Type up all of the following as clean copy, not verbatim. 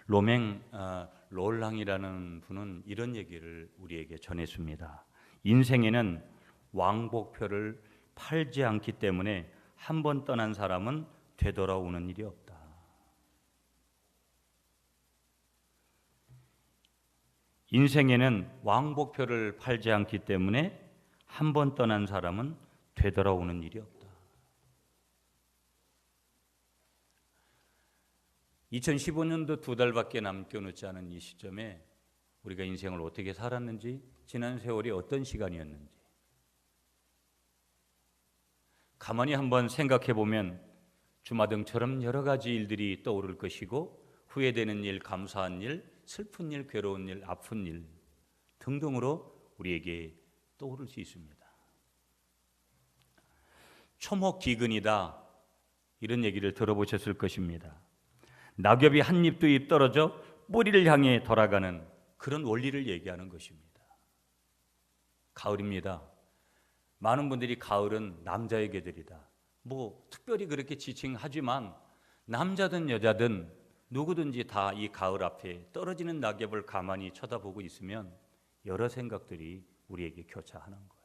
로맹 롤랑이라는 분은 이런 얘기를 우리에게 전했습니다. 인생에는 왕복표를 팔지 않기 때문에 한 번 떠난 사람은 되돌아오는 일이 없다. 인생에는 왕복표를 팔지 않기 때문에 한 번 떠난 사람은 되돌아오는 일이 없다. 2015년도 2달밖에 남겨놓지 않은 이 시점에 우리가 인생을 어떻게 살았는지, 지난 세월이 어떤 시간이었는지 가만히 한번 생각해 보면 주마등처럼 여러 가지 일들이 떠오를 것이고, 후회되는 일, 감사한 일, 슬픈 일, 괴로운 일, 아픈 일 등등으로 우리에게 떠오를 수 있습니다. 초목기근이다, 이런 얘기를 들어보셨을 것입니다. 낙엽이 한 잎 두 잎 떨어져 뿌리를 향해 돌아가는 그런 원리를 얘기하는 것입니다. 가을입니다. 많은 분들이 가을은 남자의 계절이다, 특별히 그렇게 지칭하지만 남자든 여자든 누구든지 다 이 가을 앞에 떨어지는 낙엽을 가만히 쳐다보고 있으면 여러 생각들이 우리에게 교차하는 거예요.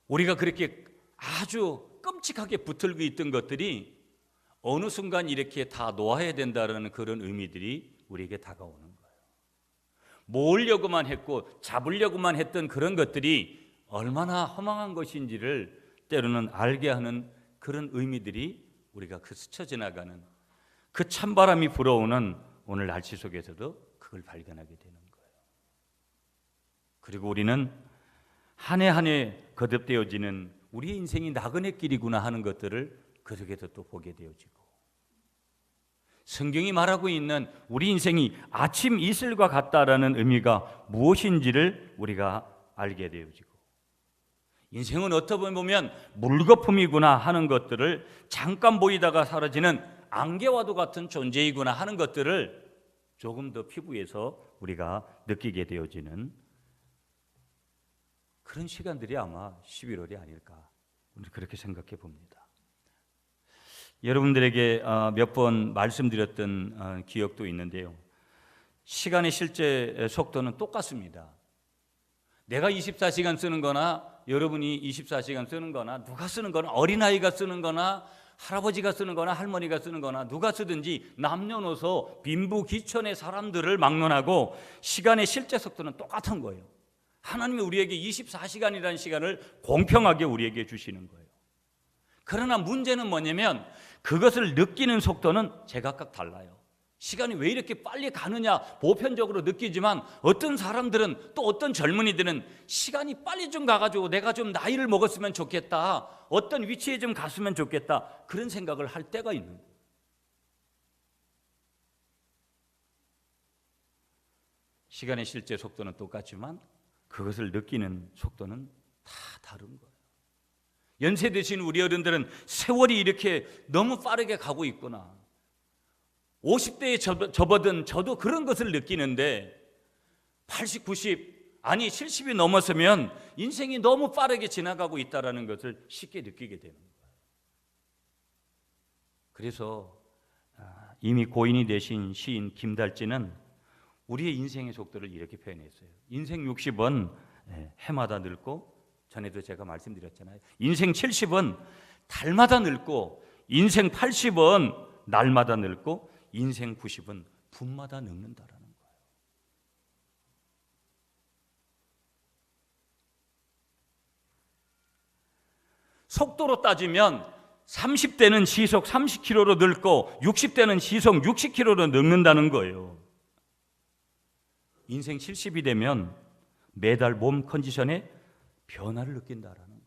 우리가 그렇게 아주 끔찍하게 붙들고 있던 것들이 어느 순간 이렇게 다 놓아야 된다는 그런 의미들이 우리에게 다가오는 거예요. 모으려고만 했고 잡으려고만 했던 그런 것들이 얼마나 허망한 것인지를 때로는 알게 하는 그런 의미들이 우리가 그 스쳐 지나가는 그 찬바람이 불어오는 오늘 날씨 속에서도 그걸 발견하게 되는 거예요. 그리고 우리는 한 해 한 해 거듭되어지는 우리의 인생이 나그네 길이구나 하는 것들을 그 속에서 또 보게 되어지고, 성경이 말하고 있는 우리 인생이 아침 이슬과 같다라는 의미가 무엇인지를 우리가 알게 되어지고, 인생은 어떻게 보면 물거품이구나 하는 것들을, 잠깐 보이다가 사라지는 안개와도 같은 존재이구나 하는 것들을 조금 더 피부에서 우리가 느끼게 되어지는 그런 시간들이 아마 11월이 아닐까, 그렇게 생각해 봅니다. 여러분들에게 몇 번 말씀드렸던 기억도 있는데요, 시간의 실제 속도는 똑같습니다. 내가 24시간 쓰는 거나 여러분이 24시간 쓰는 거나, 누가 쓰는 거나, 어린아이가 쓰는 거나 할아버지가 쓰는 거나 할머니가 쓰는 거나 누가 쓰든지 남녀노소 빈부귀천의 사람들을 막론하고 시간의 실제 속도는 똑같은 거예요. 하나님이 우리에게 24시간이라는 시간을 공평하게 우리에게 주시는 거예요. 그러나 문제는 뭐냐면 그것을 느끼는 속도는 제각각 달라요. 시간이 왜 이렇게 빨리 가느냐 보편적으로 느끼지만, 어떤 사람들은, 또 어떤 젊은이들은 시간이 빨리 좀 가가지고 내가 좀 나이를 먹었으면 좋겠다, 어떤 위치에 좀 갔으면 좋겠다, 그런 생각을 할 때가 있는 거예요. 시간의 실제 속도는 똑같지만 그것을 느끼는 속도는 다 다른 거예요. 연세 드신 우리 어른들은 세월이 이렇게 너무 빠르게 가고 있구나, 50대에 접어든 저도 그런 것을 느끼는데 80, 90, 아니 70이 넘었으면 인생이 너무 빠르게 지나가고 있다는 것을 쉽게 느끼게 되는 거예요. 그래서 이미 고인이 되신 시인 김달진은 우리의 인생의 속도를 이렇게 표현했어요. 인생 60은 해마다 늙고, 전에도 제가 말씀드렸잖아요, 인생 70은 달마다 늙고, 인생 80은 날마다 늙고, 인생 90은 분마다 늙는다라는 거예요. 속도로 따지면 30대는 시속 30km로 늙고 60대는 시속 60km로 늙는다는 거예요. 인생 70이 되면 매달 몸 컨디션에 변화를 느낀다라는 거예요.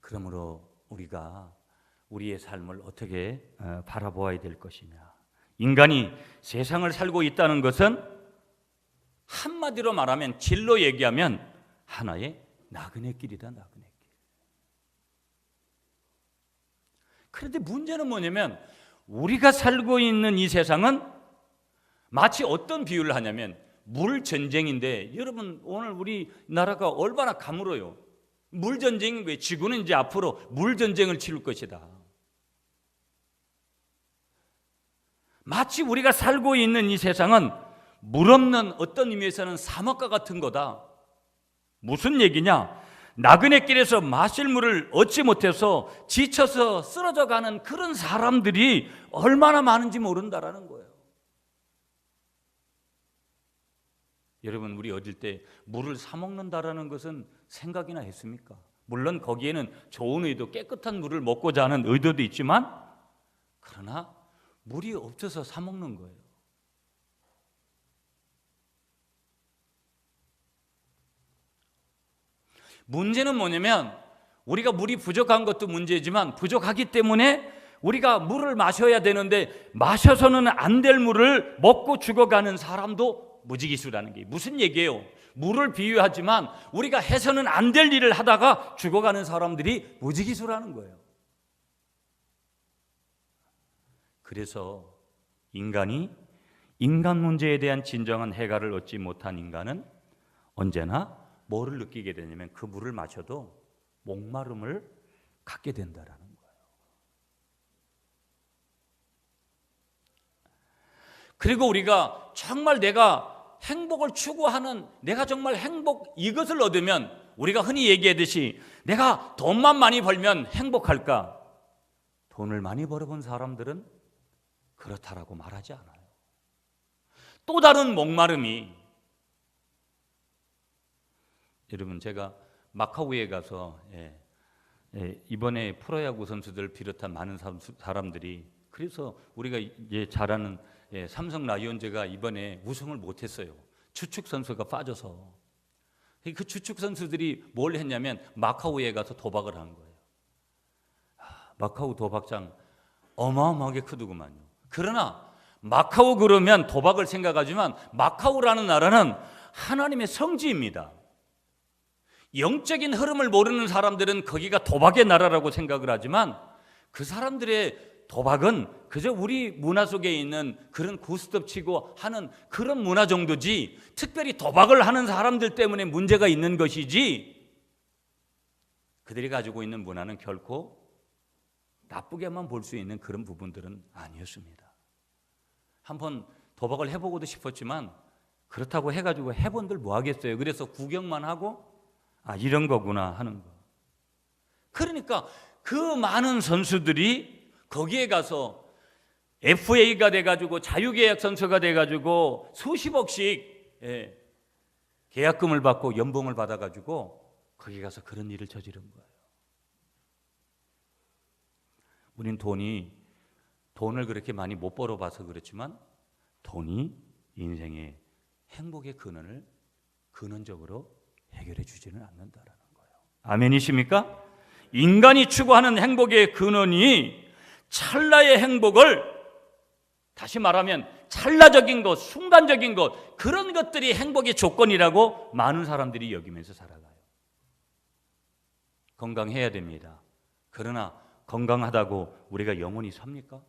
그러므로 우리가 우리의 삶을 어떻게 바라보아야 될 것이냐, 인간이 세상을 살고 있다는 것은 한마디로 말하면, 진로 얘기하면 하나의 나그네 길이다, 나그네 길. 그런데 문제는 뭐냐면 우리가 살고 있는 이 세상은 마치 어떤 비유를 하냐면 물 전쟁인데 여러분 오늘 우리나라가 얼마나 가물어요. 물 전쟁인 거예요. 지구는 이제 앞으로 물 전쟁을 치를 것이다. 마치 우리가 살고 있는 이 세상은 물 없는 어떤 의미에서는 사막과 같은 거다. 무슨 얘기냐? 나그네 길에서 마실 물을 얻지 못해서 지쳐서 쓰러져 가는 그런 사람들이 얼마나 많은지 모른다라는 거예요. 여러분 우리 어릴 때 물을 사 먹는다라는 것은 생각이나 했습니까? 물론 거기에는 좋은 의도, 깨끗한 물을 먹고자 하는 의도도 있지만 그러나 물이 없어서 사 먹는 거예요. 문제는 뭐냐면 우리가 물이 부족한 것도 문제지만 부족하기 때문에 우리가 물을 마셔야 되는데 마셔서는 안 될 물을 먹고 죽어가는 사람도 무지기수라는 게 무슨 얘기예요? 물을 비유하지만 우리가 해서는 안 될 일을 하다가 죽어가는 사람들이 무지기수라는 거예요. 그래서 인간 문제에 대한 진정한 해결을 얻지 못한 인간은 언제나 뭐를 느끼게 되냐면 그 물을 마셔도 목마름을 갖게 된다라는 거예요. 그리고 우리가 정말 내가 행복을 추구하는 내가 정말 행복 이것을 얻으면 우리가 흔히 얘기하듯이 내가 돈만 많이 벌면 행복할까? 돈을 많이 벌어본 사람들은 그렇다라고 말하지 않아요. 또 다른 목마름이 여러분 제가 마카오에 가서 이번에 프로야구 선수들 비롯한 많은 사람들이 그래서 우리가 이제 잘 아는 삼성 라이온즈가 이번에 우승을 못했어요. 주축 선수가 빠져서. 그 주축 선수들이 뭘 했냐면 마카오에 가서 도박을 한 거예요. 마카오 도박장 어마어마하게 크더구만요. 그러나 마카오 그러면 도박을 생각하지만 마카오라는 나라는 하나님의 성지입니다. 영적인 흐름을 모르는 사람들은 거기가 도박의 나라라고 생각을 하지만 그 사람들의 도박은 그저 우리 문화 속에 있는 그런 고스톱 치고 하는 그런 문화 정도지 특별히 도박을 하는 사람들 때문에 문제가 있는 것이지 그들이 가지고 있는 문화는 결코 나쁘게만 볼 수 있는 그런 부분들은 아니었습니다. 한번 도박을 해보고도 싶었지만 그렇다고 해가지고 해본들 뭐 하겠어요. 그래서 구경만 하고 이런 거구나 하는 거. 그러니까 그 많은 선수들이 거기에 가서 FA가 돼가지고 자유계약 선수가 돼가지고 수십억씩 계약금을 받고 연봉을 받아가지고 거기 가서 그런 일을 저지른 거예요. 우린 돈을 그렇게 많이 못 벌어봐서 그렇지만 돈이 인생의 행복의 근원적으로 해결해 주지는 않는다라는 거예요. 아멘이십니까? 인간이 추구하는 행복의 근원이 찰나의 행복을 다시 말하면 찰나적인 것, 순간적인 것 그런 것들이 행복의 조건이라고 많은 사람들이 여기면서 살아가요. 건강해야 됩니다. 그러나 건강하다고 우리가 영원히 삽니까?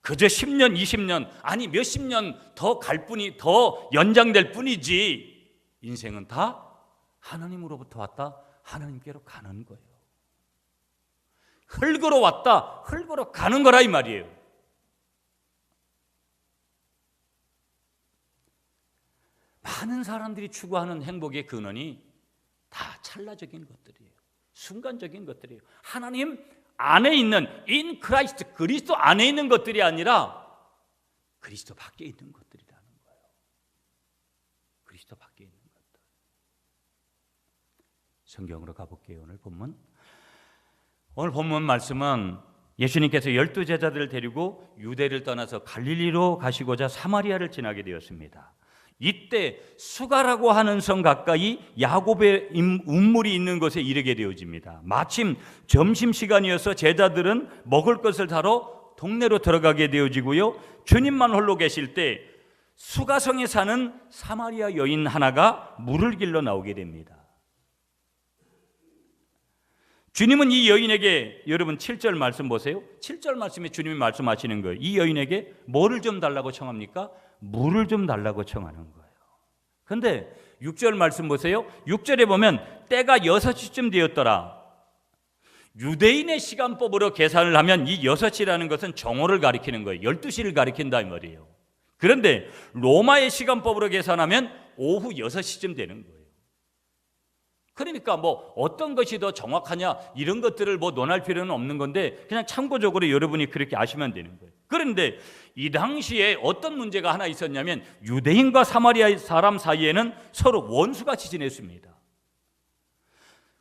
그저 10년, 20년, 아니 몇십 년 더 갈 뿐이 더 연장될 뿐이지 인생은 다 하나님으로부터 왔다 하나님께로 가는 거예요. 흙으로 왔다 흙으로 가는 거라 이 말이에요. 많은 사람들이 추구하는 행복의 근원이 다 찰나적인 것들이에요. 순간적인 것들이에요. 하나님 안에 있는 in Christ 그리스도 안에 있는 것들이 아니라 그리스도 밖에 있는 것들이라는 거예요. 그리스도 밖에 있는 것들. 성경으로 가볼게요. 오늘 본문 말씀은 예수님께서 12제자들을 데리고 유대를 떠나서 갈릴리로 가시고자 사마리아를 지나게 되었습니다. 이때 수가라고 하는 성 가까이 야곱의 운물이 있는 곳에 이르게 되어집니다. 마침 점심시간이어서 제자들은 먹을 것을 사러 동네로 들어가게 되어지고요. 주님만 홀로 계실 때 수가성에 사는 사마리아 여인 하나가 물을 길러 나오게 됩니다. 주님은 이 여인에게 여러분 7절 말씀 보세요. 7절 말씀에 주님이 말씀하시는 거예요. 이 여인에게 뭐를 좀 달라고 청합니까? 물을 좀 달라고 청하는 거예요. 그런데 6절 말씀 보세요. 6절에 보면 때가 6시쯤 되었더라. 유대인의 시간법으로 계산을 하면 이 6시라는 것은 정오를 가리키는 거예요. 12시를 가리킨다 이 말이에요. 그런데 로마의 시간법으로 계산하면 오후 6시쯤 되는 거예요. 그러니까 뭐 어떤 것이 더 정확하냐 이런 것들을 뭐 논할 필요는 없는 건데 그냥 참고적으로 여러분이 그렇게 아시면 되는 거예요. 그런데 이 당시에 어떤 문제가 하나 있었냐면 유대인과 사마리아 사람 사이에는 서로 원수같이 지냈습니다.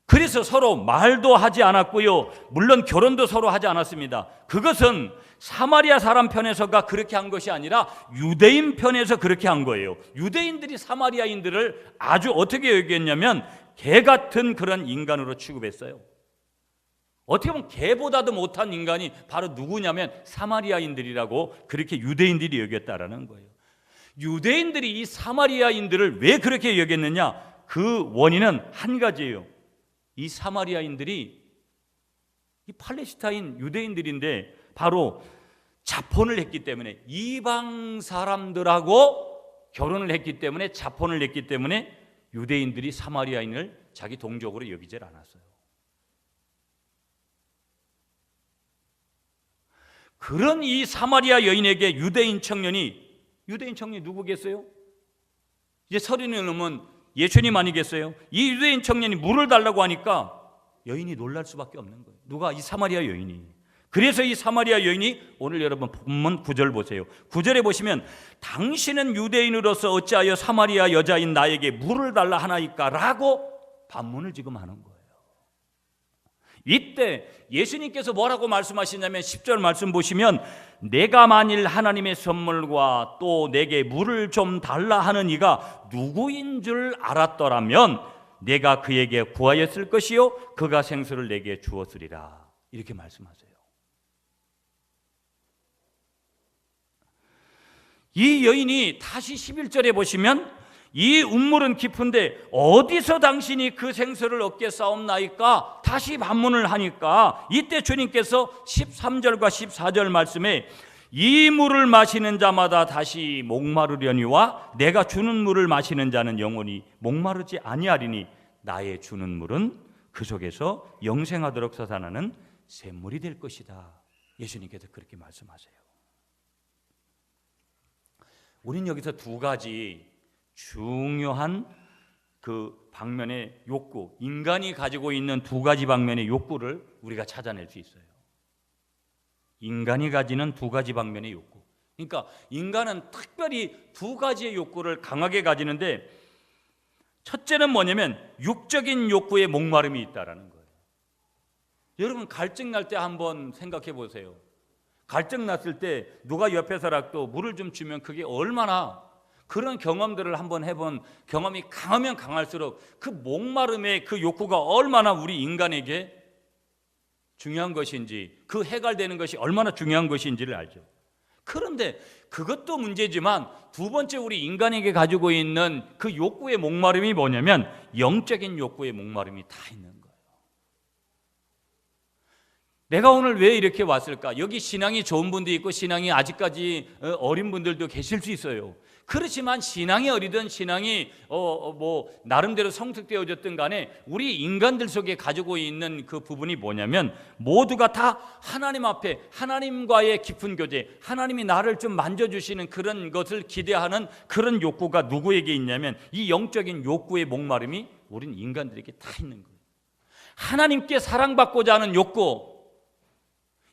그래서 서로 말도 하지 않았고요. 물론 결혼도 서로 하지 않았습니다. 그것은 사마리아 사람 편에서가 그렇게 한 것이 아니라 유대인 편에서 그렇게 한 거예요. 유대인들이 사마리아인들을 아주 어떻게 여겼냐면 개 같은 그런 인간으로 취급했어요. 어떻게 보면 개보다도 못한 인간이 바로 누구냐면 사마리아인들이라고 그렇게 유대인들이 여겼다라는 거예요. 유대인들이 이 사마리아인들을 왜 그렇게 여겼느냐? 그 원인은 한 가지예요. 이 사마리아인들이 이 팔레스타인 유대인들인데 바로 자폰을 했기 때문에 이방 사람들하고 결혼을 했기 때문에 자폰을 했기 때문에 유대인들이 사마리아인을 자기 동족으로 여기질 않았어요. 그런 이 사마리아 여인에게 유대인 청년이 누구겠어요? 이제 30이 넘은 예수님 아니겠어요? 이 유대인 청년이 물을 달라고 하니까 여인이 놀랄 수밖에 없는 거예요. 누가? 이 사마리아 여인이. 그래서 이 사마리아 여인이 오늘 여러분 본문 9절 보세요. 9절에 보시면 당신은 유대인으로서 어찌하여 사마리아 여자인 나에게 물을 달라 하나이까? 라고 반문을 지금 하는 거예요. 이때 예수님께서 뭐라고 말씀하시냐면 10절 말씀 보시면 내가 만일 하나님의 선물과 또 내게 물을 좀 달라 하는 이가 누구인 줄 알았더라면 내가 그에게 구하였을 것이요 그가 생수를 내게 주었으리라. 이렇게 말씀하세요. 이 여인이 다시 11절에 보시면 이 운물은 깊은데 어디서 당신이 그 생수를 얻겠사옵나이까? 다시 반문을 하니까 이때 주님께서 13절과 14절 말씀에 이 물을 마시는 자마다 다시 목마르려니와 내가 주는 물을 마시는 자는 영원히 목마르지 아니하리니 나의 주는 물은 그 속에서 영생하도록 솟아나는 샘물이 될 것이다. 예수님께서 그렇게 말씀하세요. 우린 여기서 두 가지 중요한 그 방면의 욕구, 인간이 가지고 있는 두 가지 방면의 욕구를 우리가 찾아낼 수 있어요. 인간이 가지는 두 가지 방면의 욕구. 그러니까 인간은 특별히 두 가지의 욕구를 강하게 가지는데 첫째는 뭐냐면 육적인 욕구에 목마름이 있다라는 거예요. 여러분 갈증 날 때 한번 생각해 보세요. 갈증 났을 때 누가 옆에서라도 물을 좀 주면 그게 얼마나 그런 경험들을 한번 해본 경험이 강하면 강할수록 그 목마름의 그 욕구가 얼마나 우리 인간에게 중요한 것인지 그 해결되는 것이 얼마나 중요한 것인지를 알죠. 그런데 그것도 문제지만 두 번째 우리 인간에게 가지고 있는 그 욕구의 목마름이 뭐냐면 영적인 욕구의 목마름이 다 있는 거예요. 내가 오늘 왜 이렇게 왔을까? 여기 신앙이 좋은 분도 있고 신앙이 아직까지 어린 분들도 계실 수 있어요. 그렇지만 신앙이 어리든 신앙이 나름대로 성숙되어졌든 간에 우리 인간들 속에 가지고 있는 그 부분이 뭐냐면 모두가 다 하나님 앞에 하나님과의 깊은 교제, 하나님이 나를 좀 만져주시는 그런 것을 기대하는 그런 욕구가 누구에게 있냐면 이 영적인 욕구의 목마름이 우린 인간들에게 다 있는 거예요. 하나님께 사랑받고자 하는 욕구,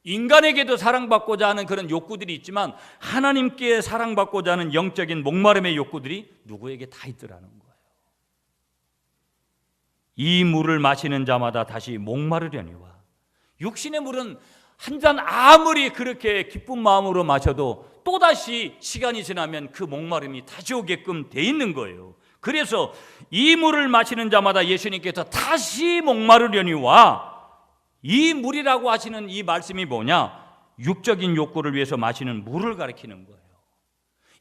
인간에게도 사랑받고자 하는 그런 욕구들이 있지만 하나님께 사랑받고자 하는 영적인 목마름의 욕구들이 누구에게 다 있더라는 거예요. 이 물을 마시는 자마다 다시 목마르려니와 육신의 물은 한 잔 아무리 그렇게 기쁜 마음으로 마셔도 또다시 시간이 지나면 그 목마름이 다시 오게끔 돼 있는 거예요. 그래서 이 물을 마시는 자마다 예수님께서 다시 목마르려니와 이 물이라고 하시는 이 말씀이 뭐냐? 육적인 욕구를 위해서 마시는 물을 가리키는 거예요.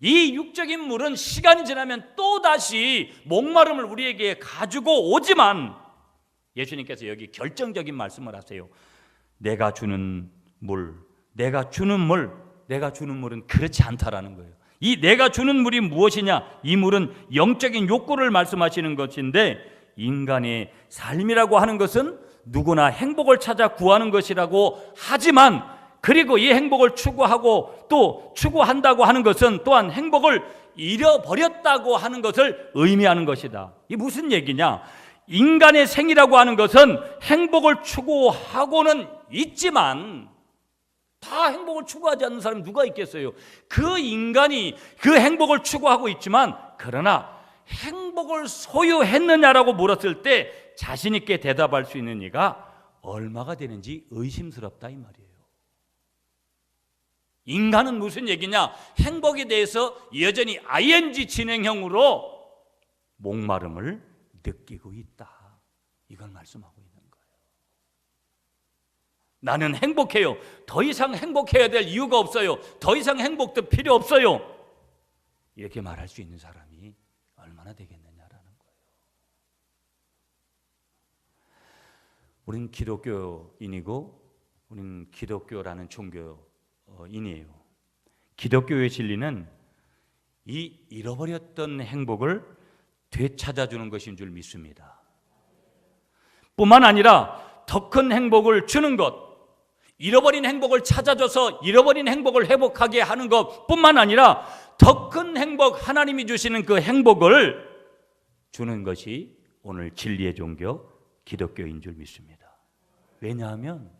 이 육적인 물은 시간이 지나면 또다시 목마름을 우리에게 가지고 오지만 예수님께서 여기 결정적인 말씀을 하세요. 내가 주는 물은 그렇지 않다라는 거예요. 이 내가 주는 물이 무엇이냐? 이 물은 영적인 욕구를 말씀하시는 것인데, 인간의 삶이라고 하는 것은 누구나 행복을 찾아 구하는 것이라고 하지만, 그리고 이 행복을 추구하고 또 추구한다고 하는 것은 또한 행복을 잃어버렸다고 하는 것을 의미하는 것이다. 이게 무슨 얘기냐? 인간의 생이라고 하는 것은 행복을 추구하고는 있지만, 다 행복을 추구하지 않는 사람이 누가 있겠어요? 그 인간이 그 행복을 추구하고 있지만, 그러나 행복을 소유했느냐라고 물었을 때 자신 있게 대답할 수 있는 이가 얼마가 되는지 의심스럽다 이 말이에요. 인간은 무슨 얘기냐? 행복에 대해서 여전히 ing 진행형으로 목마름을 느끼고 있다. 이걸 말씀하고 있는 거예요. 나는 행복해요. 더 이상 행복해야 될 이유가 없어요. 더 이상 행복도 필요 없어요. 이렇게 말할 수 있는 사람이 얼마나 되겠느냐라는 거예요. 우리는 기독교인이고 우리는 기독교라는 종교인이에요. 기독교의 진리는 이 잃어버렸던 행복을 되찾아주는 것인 줄 믿습니다. 뿐만 아니라 더 큰 행복을 주는 것, 잃어버린 행복을 찾아줘서 잃어버린 행복을 회복하게 하는 것 뿐만 아니라 더 큰 행복, 하나님이 주시는 그 행복을 주는 것이 오늘 진리의 종교 기독교인 줄 믿습니다. 왜냐하면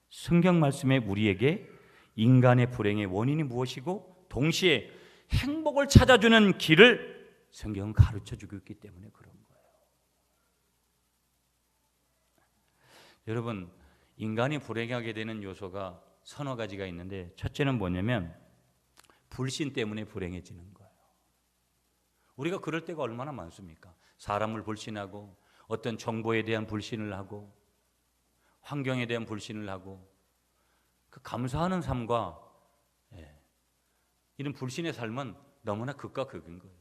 성경 말씀에 우리에게 인간의 불행의 원인이 무엇이고 동시에 행복을 찾아주는 길을 성경은 가르쳐주고 있기 때문에 그런 거예요. 여러분, 인간이 불행하게 되는 요소가 서너 가지가 있는데, 첫째는 뭐냐면 불신 때문에 불행해지는 거예요. 우리가 그럴 때가 얼마나 많습니까? 사람을 불신하고 어떤 정보에 대한 불신을 하고 환경에 대한 불신을 하고, 그 감사하는 삶과 이런 불신의 삶은 너무나 극과 극인 거예요.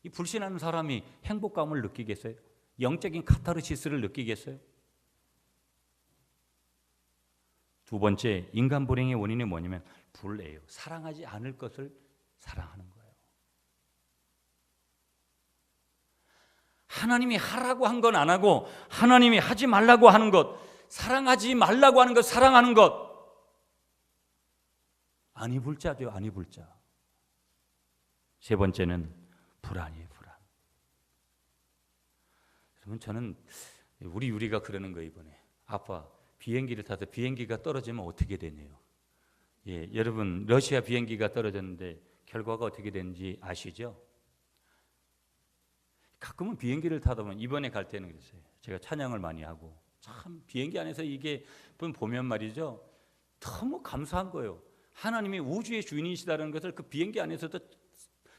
이 불신하는 사람이 행복감을 느끼겠어요? 영적인 카타르시스를 느끼겠어요? 두 번째, 인간 불행의 원인이 뭐냐면 불애예요. 사랑하지 않을 것을 사랑하는 거예요. 하나님이 하라고 한 건 안 하고 하나님이 하지 말라고 하는 것, 사랑하지 말라고 하는 것 사랑하는 것, 안이불자죠. 안이불자. 세 번째는 불안이에요. 불안. 그러면 저는 우리 유리가 그러는 거, 이번에 아빠 비행기를 타서 비행기가 떨어지면 어떻게 되냐요. 여러분, 러시아 비행기가 떨어졌는데 결과가 어떻게 되는지 아시죠? 가끔은 비행기를 타다 보면, 이번에 갈 때는 그랬어요. 제가 찬양을 많이 하고 참 비행기 안에서 이게 보면 말이죠, 너무 감사한 거예요. 하나님이 우주의 주인이시다는 것을 그 비행기 안에서도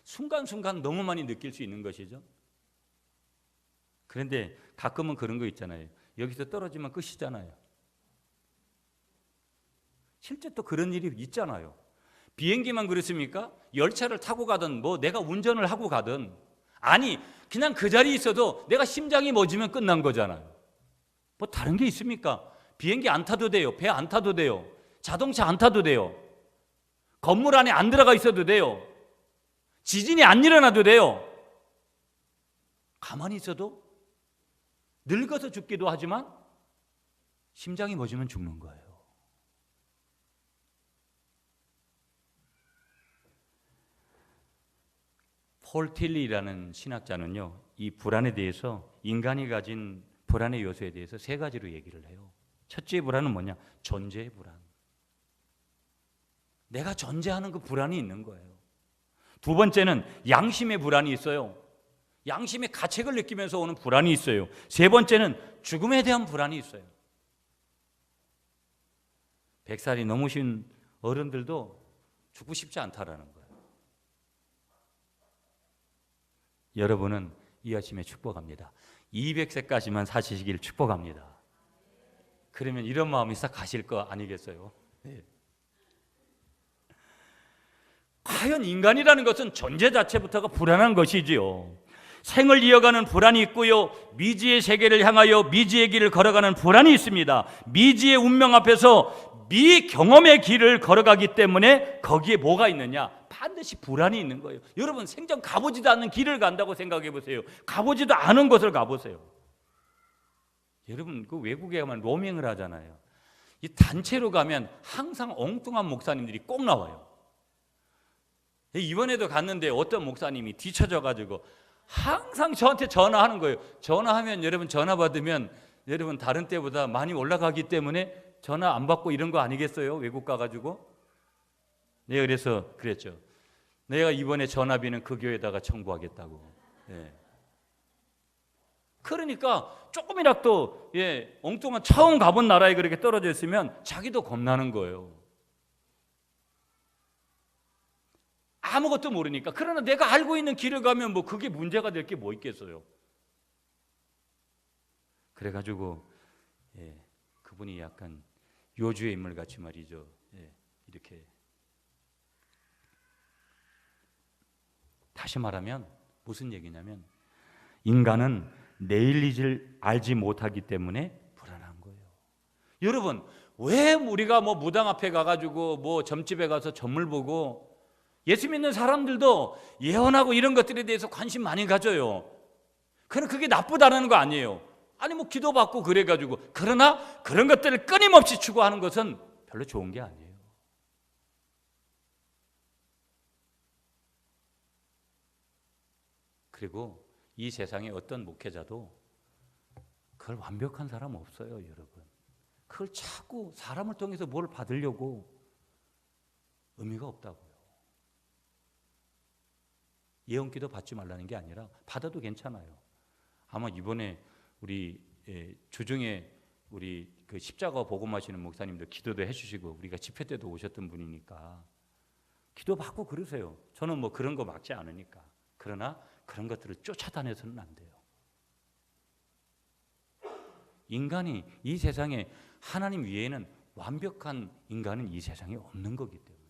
순간순간 너무 많이 느낄 수 있는 것이죠. 그런데 가끔은 그런 거 있잖아요. 여기서 떨어지면 끝이잖아요. 실제 또 그런 일이 있잖아요. 비행기만 그렇습니까? 열차를 타고 가든 뭐 내가 운전을 하고 가든, 아니 그냥 그 자리에 있어도 내가 심장이 멎으면 끝난 거잖아요. 뭐 다른 게 있습니까? 비행기 안 타도 돼요. 배 안 타도 돼요. 자동차 안 타도 돼요. 건물 안에 안 들어가 있어도 돼요. 지진이 안 일어나도 돼요. 가만히 있어도 늙어서 죽기도 하지만 심장이 멎으면 죽는 거예요. 폴 틸리라는 신학자는요, 이 불안에 대해서, 인간이 가진 불안의 요소에 대해서 세 가지로 얘기를 해요. 첫째 불안은 뭐냐? 존재의 불안. 내가 존재하는 그 불안이 있는 거예요. 두 번째는 양심의 불안이 있어요. 양심의 가책을 느끼면서 오는 불안이 있어요. 세 번째는 죽음에 대한 불안이 있어요. 100살이 넘으신 어른들도 죽고 싶지 않다라는 거예요. 여러분은 이 아침에 축복합니다. 200세까지만 사시길 축복합니다. 그러면 이런 마음이 싹 가실 거 아니겠어요? 네. 과연 인간이라는 것은 존재 자체부터가 불안한 것이지요. 생을 이어가는 불안이 있고요, 미지의 세계를 향하여 미지의 길을 걸어가는 불안이 있습니다. 미지의 운명 앞에서 미경험의 길을 걸어가기 때문에 거기에 뭐가 있느냐? 반드시 불안이 있는 거예요. 여러분 생전 가보지도 않는 길을 간다고 생각해 보세요. 가보지도 않은 곳을 가보세요. 여러분 그 외국에 가면 로밍을 하잖아요. 이 단체로 가면 항상 엉뚱한 목사님들이 꼭 나와요. 이번에도 갔는데 어떤 목사님이 뒤쳐져가지고 항상 저한테 전화하는 거예요. 전화하면 여러분 전화 받으면 여러분 다른 때보다 많이 올라가기 때문에 전화 안 받고 이런 거 아니겠어요? 외국 가가지고. 내가 그래서 그랬죠. 내가 이번에 전화비는 그 교회에다가 청구하겠다고. 예. 그러니까 조금이라도 엉뚱한 처음 가본 나라에 그렇게 떨어져 있으면 자기도 겁나는 거예요. 아무것도 모르니까. 그러나 내가 알고 있는 길을 가면 뭐 그게 문제가 될 게 뭐 있겠어요. 그래가지고 그분이 약간 요주의 인물 같이 말이죠. 이렇게 다시 말하면 무슨 얘기냐면 인간은 내일 일을 알지 못하기 때문에 불안한 거예요. 여러분 왜 우리가 뭐 무당 앞에 가가지고 뭐 점집에 가서 점을 보고 예수 믿는 사람들도 예언하고 이런 것들에 대해서 관심 많이 가져요. 그러나 그게 나쁘다는 거 아니에요. 아니 뭐 기도받고 그래가지고. 그러나 그런 것들을 끊임없이 추구하는 것은 별로 좋은 게 아니에요. 그리고 이 세상에 어떤 목회자도 그걸 완벽한 사람 없어요, 여러분. 그걸 자꾸 사람을 통해서 뭘 받으려고 의미가 없다고요. 예언기도 받지 말라는 게 아니라 받아도 괜찮아요. 아마 이번에 우리 주중에 우리 그 십자가 복음하시는 목사님들 기도도 해주시고 우리가 집회 때도 오셨던 분이니까 기도 받고 그러세요. 저는 뭐 그런 거 막지 않으니까. 그러나 그런 것들을 쫓아다녀서는 안 돼요. 인간이 이 세상에 하나님 외에는 완벽한 인간은 이 세상에 없는 거기 때문에.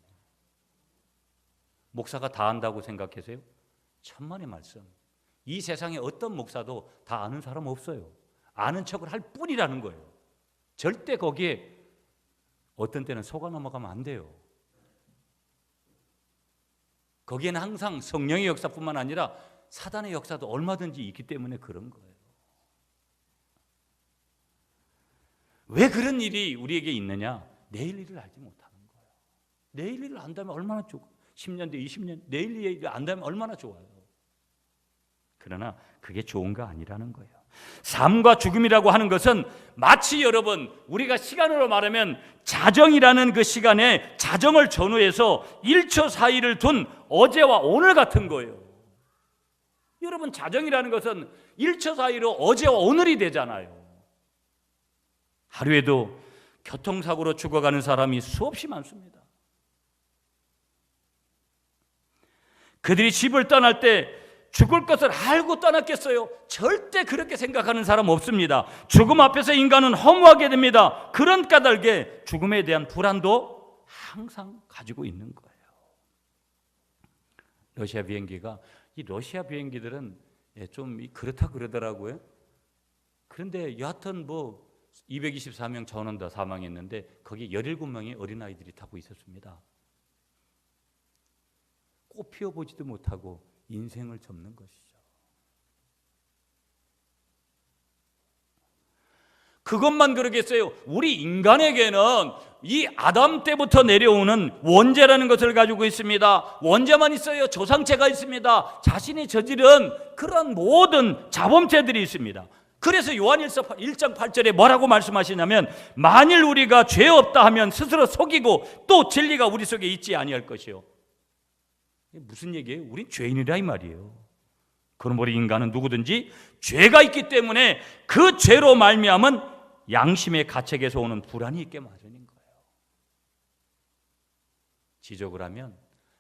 목사가 다 안다고 생각하세요? 천만의 말씀. 이 세상에 어떤 목사도 다 아는 사람 없어요. 아는 척을 할 뿐이라는 거예요. 절대 거기에 어떤 때는 속아 넘어가면 안 돼요. 거기에는 항상 성령의 역사뿐만 아니라 사단의 역사도 얼마든지 있기 때문에 그런 거예요. 왜 그런 일이 우리에게 있느냐? 내일 일을 알지 못하는 거예요. 내일 일을 안다면 얼마나 좋고 10년 뒤 20년 내일 일을 안다면 얼마나 좋아요. 그러나 그게 좋은 거 아니라는 거예요. 삶과 죽음이라고 하는 것은 마치 여러분 우리가 시간으로 말하면 자정이라는 그 시간에 자정을 전후해서 1초 사이를 둔 어제와 오늘 같은 거예요. 여러분 자정이라는 것은 1초 사이로 어제와 오늘이 되잖아요. 하루에도 교통사고로 죽어가는 사람이 수없이 많습니다. 그들이 집을 떠날 때 죽을 것을 알고 떠났겠어요? 절대 그렇게 생각하는 사람 없습니다. 죽음 앞에서 인간은 허무하게 됩니다. 그런 까닭에 죽음에 대한 불안도 항상 가지고 있는 거예요. 러시아 비행기가 이 러시아 비행기들은 좀 그렇다 그러더라고요. 그런데 여하튼 뭐 224명 전원 다 사망했는데 거기 17명의 어린아이들이 타고 있었습니다. 꽃 피워보지도 못하고 인생을 접는 것이죠. 그것만 그러겠어요? 우리 인간에게는 이 아담 때부터 내려오는 원죄라는 것을 가지고 있습니다. 원죄만 있어요? 조상죄가 있습니다. 자신이 저지른 그런 모든 자범죄들이 있습니다. 그래서 요한 1장 8절에 뭐라고 말씀하시냐면 만일 우리가 죄 없다 하면 스스로 속이고 또 진리가 우리 속에 있지 아니할 것이요. 무슨 얘기예요? 우린 죄인이라 이 말이에요. 그러므로 인간은 누구든지 죄가 있기 때문에 그 죄로 말미암은 양심의 가책에서 오는 불안이 있게 마련인 거예요. 지적을 하면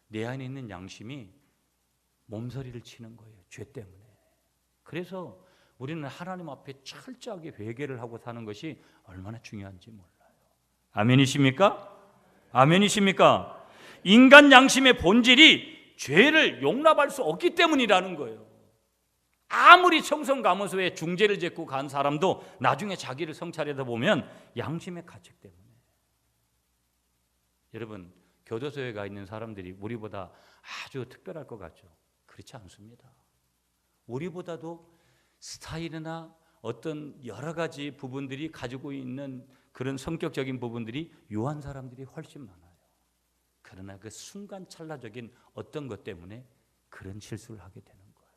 내 안에 있는 양심이 몸서리를 치는 거예요. 죄 때문에. 그래서 우리는 하나님 앞에 철저하게 회개를 하고 사는 것이 얼마나 중요한지 몰라요. 아멘이십니까? 아멘이십니까? 인간 양심의 본질이 죄를 용납할 수 없기 때문이라는 거예요. 아무리 청성감호소에 중죄를 짓고 간 사람도 나중에 자기를 성찰하다 보면 양심의 가책 때문에. 여러분, 교도소에 가 있는 사람들이 우리보다 아주 특별할 것 같죠? 그렇지 않습니다. 우리보다도 스타일이나 어떤 여러 가지 부분들이 가지고 있는 그런 성격적인 부분들이 유한 사람들이 훨씬 많아요. 그러나 그 순간 찰나적인 어떤 것 때문에 그런 실수를 하게 되는 거예요.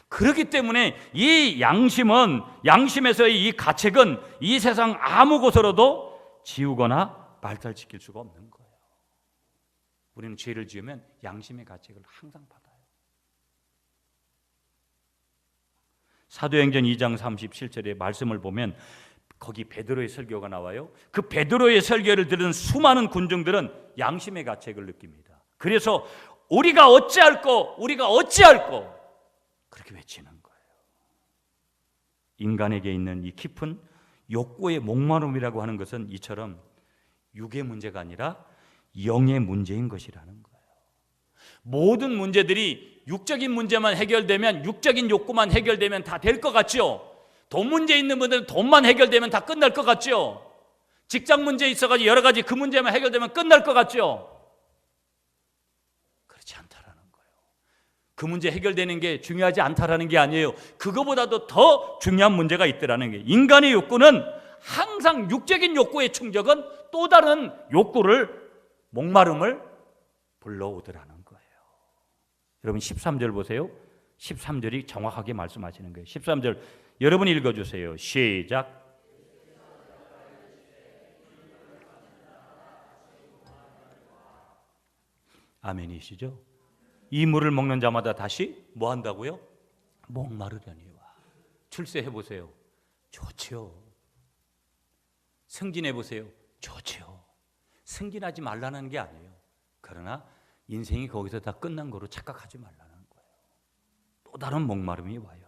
그렇기 때문에 이 양심에서의 이 가책은 이 세상 아무 곳으로도 지우거나 발달시킬 수가 없는 거예요. 우리는 죄를 지으면 양심의 가책을 항상 받아요. 사도행전 2장 37절의 말씀을 보면 거기 베드로의 설교가 나와요. 그 베드로의 설교를 들은 수많은 군중들은 양심의 가책을 느낍니다. 그래서 우리가 어찌할꼬 그렇게 외치는 거예요. 인간에게 있는 이 깊은 욕구의 목마름이라고 하는 것은 이처럼 육의 문제가 아니라 영의 문제인 것이라는 거예요. 모든 문제들이 육적인 문제만 해결되면, 육적인 욕구만 해결되면 다 될 것 같죠? 돈 문제 있는 분들은 돈만 해결되면 다 끝날 것 같죠? 직장 문제 있어가지고 여러 가지 그 문제만 해결되면 끝날 것 같죠? 그렇지 않다라는 거예요. 그 문제 해결되는 게 중요하지 않다라는 게 아니에요. 그거보다도 더 중요한 문제가 있더라는 게, 인간의 욕구는 항상 육적인 욕구의 충족은 또 다른 욕구를, 목마름을 불러오더라는 거예요. 여러분 13절 보세요. 13절이 정확하게 말씀하시는 거예요. 13절 여러분 읽어주세요. 시작. 아멘이시죠? 이 물을 먹는 자마다 다시 뭐 한다고요? 목마르려니와. 출세해 보세요. 좋지요. 승진해 보세요. 좋지요. 승진하지 말라는 게 아니에요. 그러나 인생이 거기서 다 끝난 거로 착각하지 말라는 거예요. 또 다른 목마름이 와요.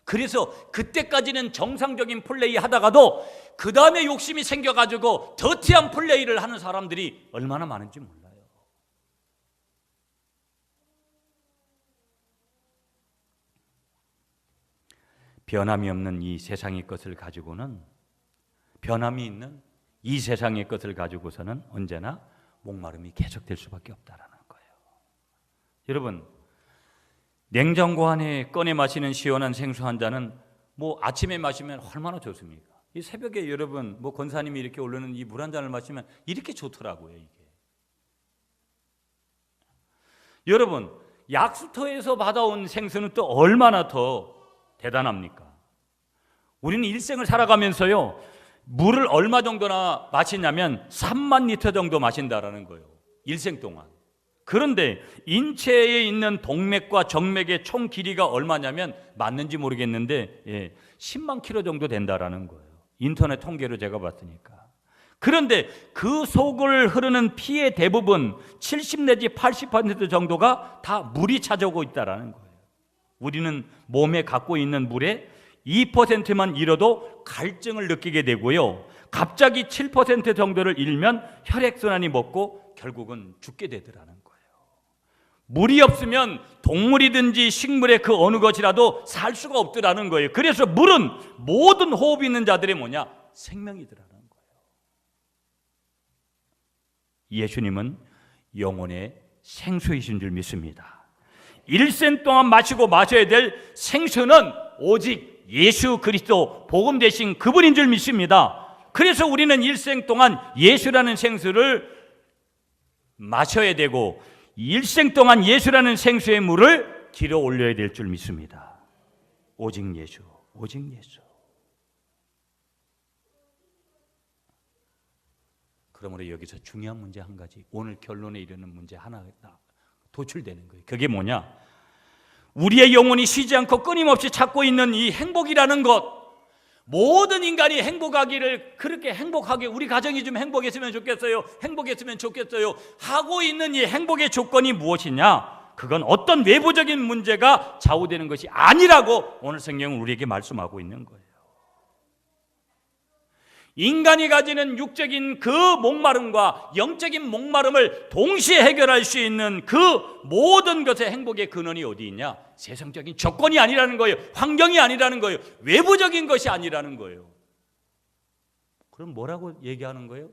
그래서 그때까지는 정상적인 플레이 하다가도 그 다음에 욕심이 생겨가지고 더티한 플레이를 하는 사람들이 얼마나 많은지 몰라요. 변함이 없는 이 세상의 것을 가지고는, 변함이 있는 이 세상의 것을 가지고서는 언제나 목마름이 계속될 수밖에 없다라는 거예요. 여러분, 냉장고 안에 꺼내 마시는 시원한 생수 한 잔은 뭐 아침에 마시면 얼마나 좋습니까? 이 새벽에 여러분 뭐 권사님이 이렇게 오르는 이 물 한 잔을 마시면 이렇게 좋더라고요, 이게. 여러분, 약수터에서 받아온 생수는 또 얼마나 더 대단합니까? 우리는 일생을 살아가면서요, 물을 얼마 정도나 마시냐면 3만 리터 정도 마신다라는 거예요, 일생 동안. 그런데 인체에 있는 동맥과 정맥의 총 길이가 얼마냐면, 맞는지 모르겠는데 10만 킬로 정도 된다라는 거예요. 인터넷 통계로 제가 봤으니까. 그런데 그 속을 흐르는 피의 대부분 70 내지 80% 정도가 다 물이 차지하고 있다라는 거예요. 우리는 몸에 갖고 있는 물의 2%만 잃어도 갈증을 느끼게 되고요, 갑자기 7% 정도를 잃으면 혈액순환이 멎고 결국은 죽게 되더라는 거예요. 물이 없으면 동물이든지 식물의 그 어느 것이라도 살 수가 없더라는 거예요. 그래서 물은 모든 호흡 있는 자들의 뭐냐? 생명이더라는 거예요. 예수님은 영혼의 생수이신 줄 믿습니다. 일생 동안 마시고 마셔야 될 생수는 오직 예수 그리스도 복음 되신 그분인 줄 믿습니다. 그래서 우리는 일생 동안 예수라는 생수를 마셔야 되고, 일생 동안 예수라는 생수의 물을 길어 올려야 될 줄 믿습니다. 오직 예수, 오직 예수. 그러므로 여기서 중요한 문제 한 가지, 오늘 결론에 이르는 문제 하나 도출되는 거예요. 그게 뭐냐? 우리의 영혼이 쉬지 않고 끊임없이 찾고 있는 이 행복이라는 것, 모든 인간이 행복하기를, 그렇게 행복하게, 우리 가정이 좀 행복했으면 좋겠어요, 행복했으면 좋겠어요 하고 있는 이 행복의 조건이 무엇이냐? 그건 어떤 외부적인 문제가 좌우되는 것이 아니라고 오늘 성경은 우리에게 말씀하고 있는 거예요. 인간이 가지는 육적인 그 목마름과 영적인 목마름을 동시에 해결할 수 있는 그 모든 것의 행복의 근원이 어디 있냐? 세상적인 조건이 아니라는 거예요. 환경이 아니라는 거예요. 외부적인 것이 아니라는 거예요. 그럼 뭐라고 얘기하는 거예요?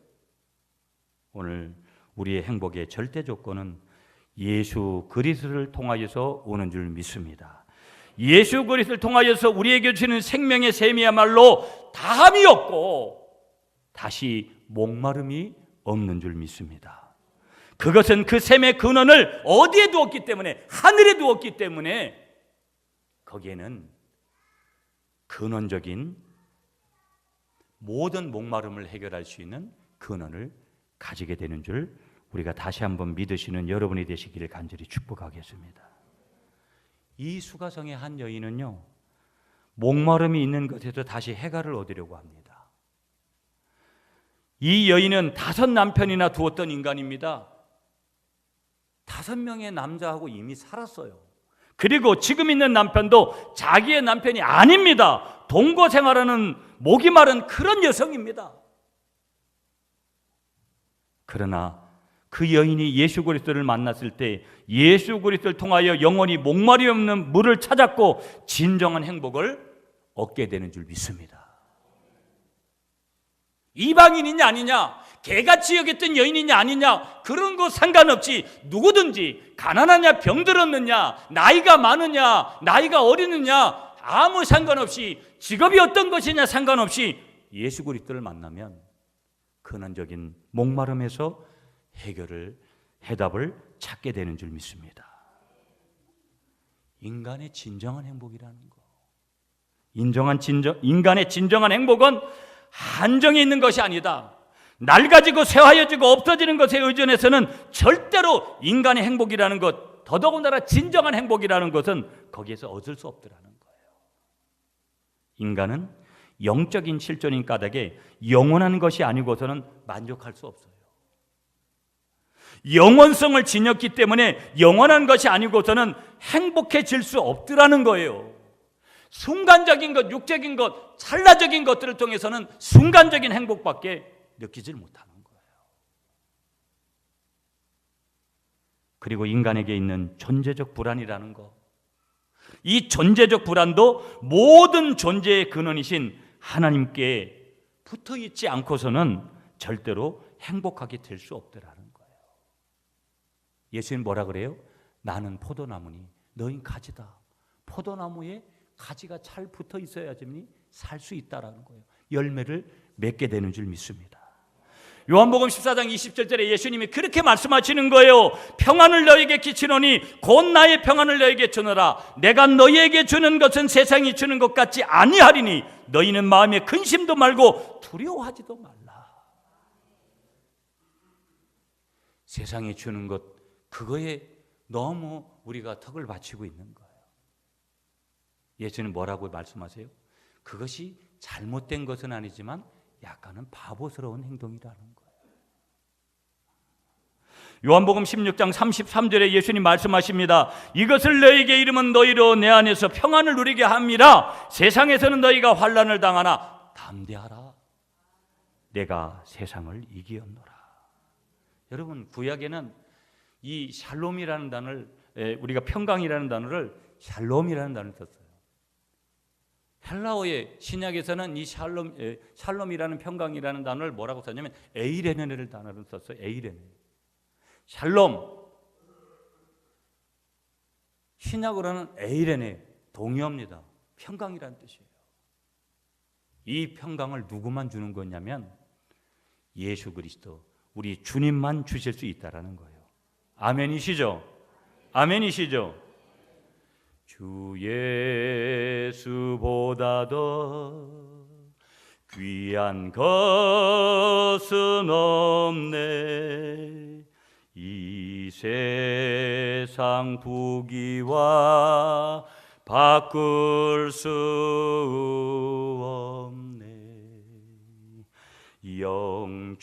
오늘 우리의 행복의 절대 조건은 예수 그리스도를 통하여서 오는 줄 믿습니다. 예수 그리스도를 통하여서 우리에게 주시는 생명의 샘이야말로 다함이 없고 다시 목마름이 없는 줄 믿습니다. 그것은 그 샘의 근원을 어디에 두었기 때문에, 하늘에 두었기 때문에 거기에는 근원적인 모든 목마름을 해결할 수 있는 근원을 가지게 되는 줄 우리가 다시 한번 믿으시는 여러분이 되시기를 간절히 축복하겠습니다. 이 수가성의 한 여인은요, 목마름이 있는 것에서 다시 해결을 얻으려고 합니다. 이 여인은 5 남편이나 두었던 인간입니다. 5명의 남자하고 이미 살았어요. 그리고 지금 있는 남편도 자기의 남편이 아닙니다. 동거 생활하는 목이 마른 그런 여성입니다. 그러나 그 여인이 예수 그리스도를 만났을 때 예수 그리스도를 통하여 영원히 목마름이 없는 물을 찾았고 진정한 행복을 얻게 되는 줄 믿습니다. 이방인이냐 아니냐, 개같이 여겼던 여인이냐 아니냐, 그런 거 상관없이 누구든지 가난하냐 병들었느냐, 나이가 많으냐 나이가 어리느냐 아무 상관없이, 직업이 어떤 것이냐 상관없이 예수 그리스도를 만나면 근원적인 목마름에서 해답을 찾게 되는 줄 믿습니다. 인간의 진정한 행복이라는 거, 인간의 진정한 행복은 한정에 있는 것이 아니다. 낡아지고 쇠하여지고 없어지는 것에 의존해서는 절대로 인간의 행복이라는 것, 더더군다나 진정한 행복이라는 것은 거기에서 얻을 수 없더라는 거예요. 인간은 영적인 실존인 까닭에 영원한 것이 아니고서는 만족할 수 없어요. 영원성을 지녔기 때문에 영원한 것이 아니고서는 행복해질 수 없더라는 거예요. 순간적인 것, 육적인 것, 찰나적인 것들을 통해서는 순간적인 행복밖에 느끼질 못하는 거예요. 그리고 인간에게 있는 존재적 불안이라는 것, 이 존재적 불안도 모든 존재의 근원이신 하나님께 붙어 있지 않고서는 절대로 행복하게 될 수 없더라는 거예요. 예수님 뭐라 그래요? 나는 포도나무니 너희는 가지다. 포도나무에 가지가 잘 붙어 있어야지 살 수 있다라는 거예요. 열매를 맺게 되는 줄 믿습니다. 요한복음 14장 27절에 예수님이 그렇게 말씀하시는 거예요. 평안을 너에게 끼치노니 곧 나의 평안을 너에게 주노라. 내가 너희에게 주는 것은 세상이 주는 것 같지 아니하리니 너희는 마음에 근심도 말고 두려워하지도 말라. 세상이 주는 것, 그거에 너무 우리가 턱을 받치고 있는 거예요. 예수는 뭐라고 말씀하세요? 그것이 잘못된 것은 아니지만 약간은 바보스러운 행동이라는 거예요. 요한복음 16장 33절에 예수님 말씀하십니다. 이것을 너희에게 이르면 너희로 내 안에서 평안을 누리게 함이라. 세상에서는 너희가 환난을 당하나 담대하라. 내가 세상을 이기었노라. 여러분, 구약에는 이 샬롬이라는 단어를, 우리가 평강이라는 단어를 샬롬이라는 단어를 썼어요. 헬라어의 신약에서는 이 샬롬이라는 평강이라는 단어를 뭐라고 썼냐면 에이레네를 단어를 썼어요. 에이레네. 샬롬. 신약으로는 에이레네, 동의어입니다. 평강이라는 뜻이에요. 이 평강을 누구만 주는 거냐면 예수 그리스도, 우리 주님만 주실 수 있다라는 거예요. 아멘이시죠? 아멘이시죠? 주 예수보다 더 귀한 것은 없네. 이 세상 부귀와 바꿀 수 없네. 영죽은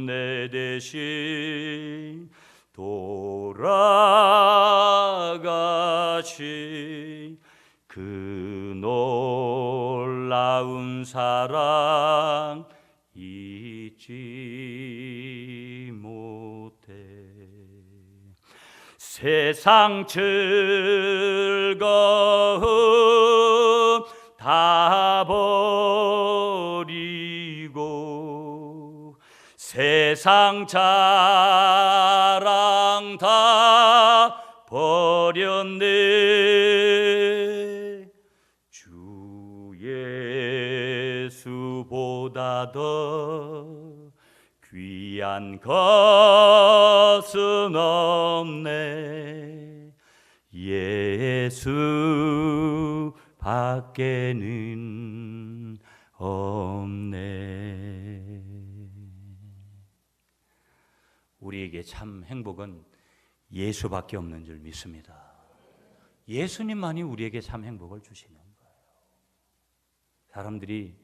내 대신 돌아가신 그 놀라운 놀라운 사랑 잊지 못해. 세상 즐거움 다 버리고 세상 자랑 다 버렸네. 주 예수보다 더 귀한 것은 없네. 예수 밖에는 없네. 우리에게 참 행복은 예수밖에 없는 줄 믿습니다. 예수님만이 우리에게 참 행복을 주시는 거예요. 사람들이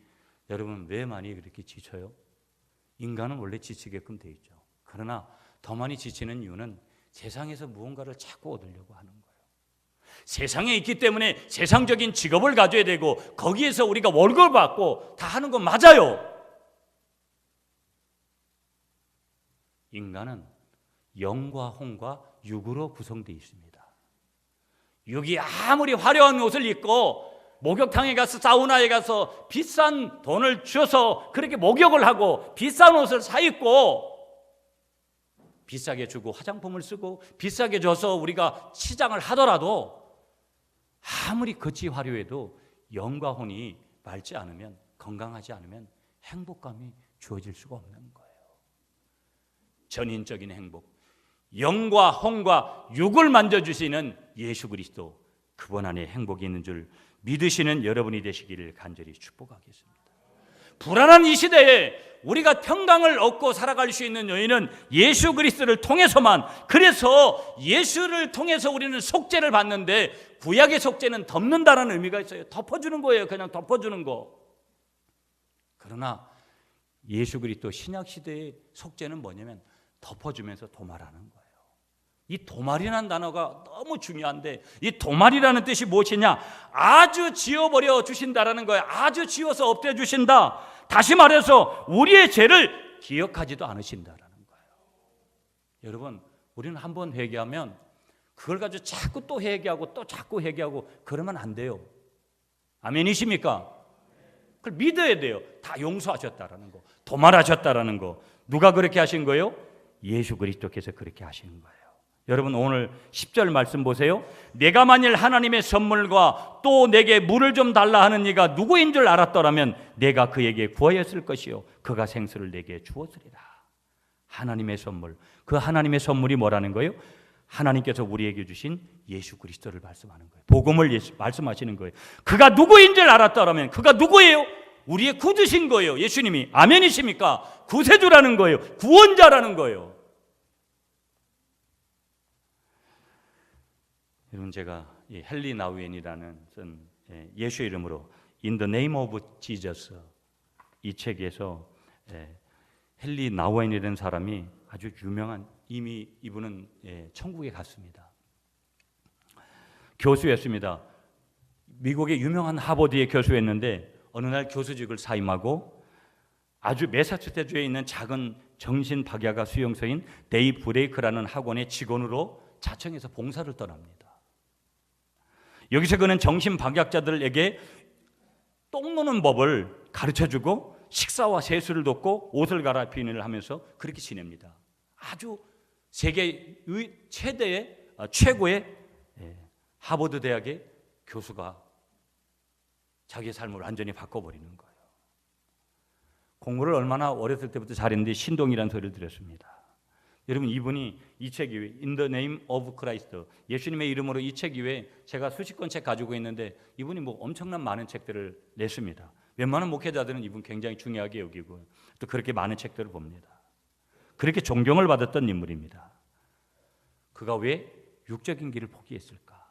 여러분 왜 많이 그렇게 지쳐요? 인간은 원래 지치게끔 돼 있죠. 그러나 더 많이 지치는 이유는 세상에서 무언가를 자꾸 얻으려고 하는 거예요. 세상에 있기 때문에 세상적인 직업을 가져야 되고 거기에서 우리가 월급을 받고 다 하는 건 맞아요. 인간은 영과 혼과 육으로 구성되어 있습니다. 육이 아무리 화려한 옷을 입고 목욕탕에 가서 사우나에 가서 비싼 돈을 주어서 그렇게 목욕을 하고 비싼 옷을 사 입고 비싸게 주고 화장품을 쓰고 비싸게 줘서 우리가 치장을 하더라도 아무리 겉이 화려해도 영과 혼이 맑지 않으면, 건강하지 않으면 행복감이 주어질 수가 없는 거예요. 전인적인 행복, 영과 혼과 육을 만져주시는 예수 그리스도, 그분 안에 행복이 있는 줄 믿으시는 여러분이 되시기를 간절히 축복하겠습니다. 불안한 이 시대에 우리가 평강을 얻고 살아갈 수 있는 여인은 예수 그리스도를 통해서만, 그래서 예수를 통해서 우리는 속죄를 받는데 구약의 속죄는 덮는다는 의미가 있어요. 덮어주는 거예요. 그냥 덮어주는 거. 그러나 예수 그리스도 신약 시대의 속죄는 뭐냐면 덮어주면서 도말하는 거예요. 이 도말이라는 단어가 너무 중요한데, 이 도말이라는 뜻이 무엇이냐? 아주 지워버려 주신다라는 거예요. 아주 지워서 없애 주신다. 다시 말해서 우리의 죄를 기억하지도 않으신다라는 거예요. 여러분, 우리는 한번 회개하면 그걸 가지고 자꾸 또 회개하고 또 자꾸 회개하고 그러면 안 돼요. 아멘이십니까? 그걸 믿어야 돼요. 다 용서하셨다라는 거, 도말하셨다라는 거. 누가 그렇게 하신 거예요? 예수 그리스도께서 그렇게 하신 거예요. 여러분, 오늘 10절 말씀 보세요. 내가 만일 하나님의 선물과 또 내게 물을 좀 달라 하는 이가 누구인 줄 알았더라면 내가 그에게 구하였을 것이요 그가 생수를 내게 주었으리라. 하나님의 선물, 그 하나님의 선물이 뭐라는 거예요? 하나님께서 우리에게 주신 예수 그리스도를 말씀하는 거예요. 복음을 말씀하시는 거예요. 그가 누구인 줄 알았더라면, 그가 누구예요? 우리의 구주신 거예요. 예수님이. 아멘이십니까? 구세주라는 거예요. 구원자라는 거예요. 여러분, 제가 이 헨리 나우엔이라는 예수의 이름으로 In the Name of Jesus, 이 책에서 헨리 나우엔이라는 사람이 아주 유명한, 이미 이분은 천국에 갔습니다. 교수였습니다. 미국의 유명한 하버드의 교수였는데 어느 날 교수직을 사임하고 아주 매사추세츠에 있는 작은 정신박약아 수용소인 데이 브레이크라는 학원의 직원으로 자청해서 봉사를 떠납니다. 여기서 그는 정신박약자들에게 똥 누는 법을 가르쳐주고 식사와 세수를 돕고 옷을 갈아입히는 일을 하면서 그렇게 지냅니다. 아주 세계의 최고의 하버드 대학의 교수가 자기의 삶을 완전히 바꿔버리는 거예요. 공부를 얼마나 어렸을 때부터 잘했는데 신동이라는 소리를 들었습니다. 여러분, 이분이 이 책 이외에 In the Name of Christ, 예수님의 이름으로 이 책 이외에 제가 수십 권 책 가지고 있는데 이분이 뭐 엄청난 많은 책들을 냈습니다. 웬만한 목회자들은 이분 굉장히 중요하게 여기고 또 그렇게 많은 책들을 봅니다. 그렇게 존경을 받았던 인물입니다. 그가 왜 육적인 길을 포기했을까?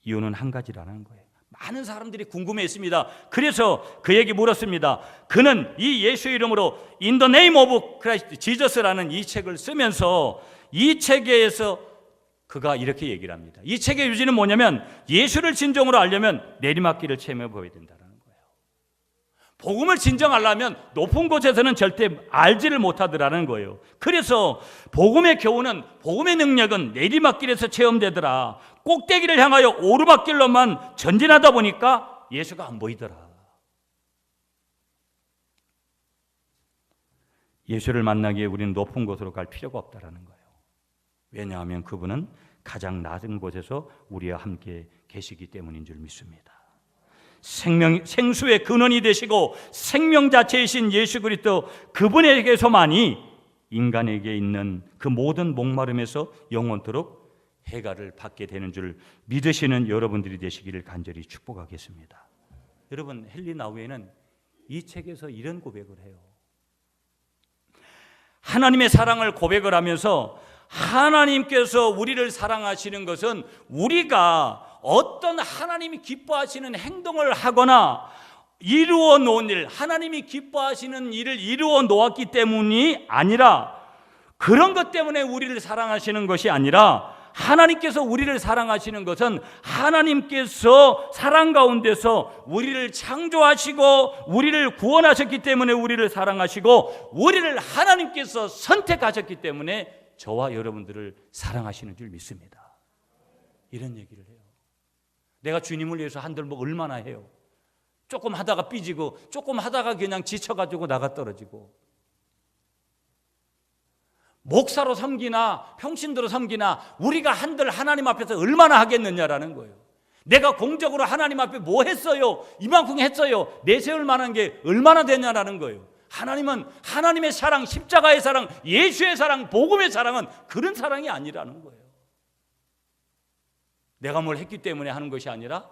이유는 한 가지라는 거예요. 많은 사람들이 궁금해했습니다. 그래서 그에게 물었습니다. 그는 이 예수의 이름으로 In the Name of Christ, 지저스라는 이 책을 쓰면서 이 책에서 그가 이렇게 얘기를 합니다. 이 책의 유지는 뭐냐면 예수를 진정으로 알려면 내리막길을 체험해 보여야 된다는 거예요. 복음을 진정하려면 높은 곳에서는 절대 알지를 못하더라는 거예요. 그래서 복음의 교훈은, 복음의 능력은 내리막길에서 체험되더라. 꼭대기를 향하여 오르막길로만 전진하다 보니까 예수가 안 보이더라. 예수를 만나기에 우리는 높은 곳으로 갈 필요가 없다라는 거예요. 왜냐하면 그분은 가장 낮은 곳에서 우리와 함께 계시기 때문인 줄 믿습니다. 생수의 근원이 되시고 생명 자체이신 예수 그리스도, 그분에게서만이 인간에게 있는 그 모든 목마름에서 영원토록 해가를 받게 되는 줄 믿으시는 여러분들이 되시기를 간절히 축복하겠습니다. 여러분, 헨리 나우에는 이 책에서 이런 고백을 해요. 하나님의 사랑을 고백을 하면서 하나님께서 우리를 사랑하시는 것은 우리가 어떤 하나님이 기뻐하시는 행동을 하거나 이루어 놓은 일, 하나님이 기뻐하시는 일을 이루어 놓았기 때문이 아니라, 그런 것 때문에 우리를 사랑하시는 것이 아니라, 하나님께서 우리를 사랑하시는 것은 하나님께서 사랑 가운데서 우리를 창조하시고 우리를 구원하셨기 때문에 우리를 사랑하시고, 우리를 하나님께서 선택하셨기 때문에 저와 여러분들을 사랑하시는 줄 믿습니다. 이런 얘기를 해요. 내가 주님을 위해서 한들 얼마나 해요. 조금 하다가 삐지고, 조금 하다가 그냥 지쳐가지고 나가 떨어지고, 목사로 섬기나 평신도로 섬기나 우리가 한들 하나님 앞에서 얼마나 하겠느냐라는 거예요. 내가 공적으로 하나님 앞에 뭐 했어요? 이만큼 했어요. 내세울 만한 게 얼마나 되냐라는 거예요. 하나님은 하나님의 사랑, 십자가의 사랑, 예수의 사랑, 복음의 사랑은 그런 사랑이 아니라는 거예요. 내가 뭘 했기 때문에 하는 것이 아니라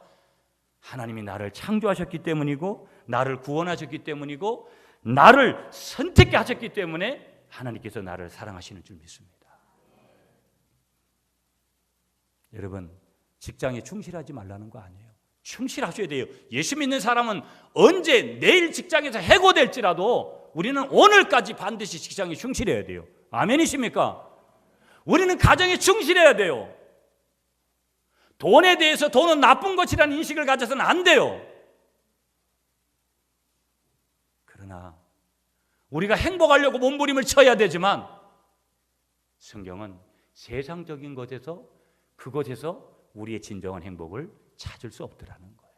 하나님이 나를 창조하셨기 때문이고, 나를 구원하셨기 때문이고, 나를 선택해 하셨기 때문에 하나님께서 나를 사랑하시는 줄 믿습니다. 여러분, 직장에 충실하지 말라는 거 아니에요. 충실하셔야 돼요. 예수 믿는 사람은 언제 내일 직장에서 해고될지라도 우리는 오늘까지 반드시 직장에 충실해야 돼요. 아멘이십니까? 우리는 가정에 충실해야 돼요. 돈에 대해서 돈은 나쁜 것이라는 인식을 가져서는 안 돼요. 그러나 우리가 행복하려고 몸부림을 쳐야 되지만, 성경은 세상적인 것에서, 그것에서 우리의 진정한 행복을 찾을 수 없더라는 거예요.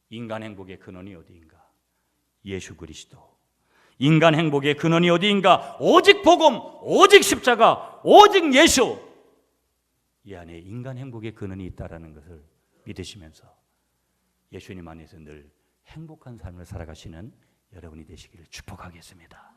인간 행복의 근원이 어디인가? 예수 그리스도. 인간 행복의 근원이 어디인가? 오직 복음, 오직 십자가, 오직 예수. 이 안에 인간 행복의 근원이 있다라는 것을 믿으시면서 예수님 안에서 늘 행복한 삶을 살아가시는 여러분이 되시기를 축복하겠습니다.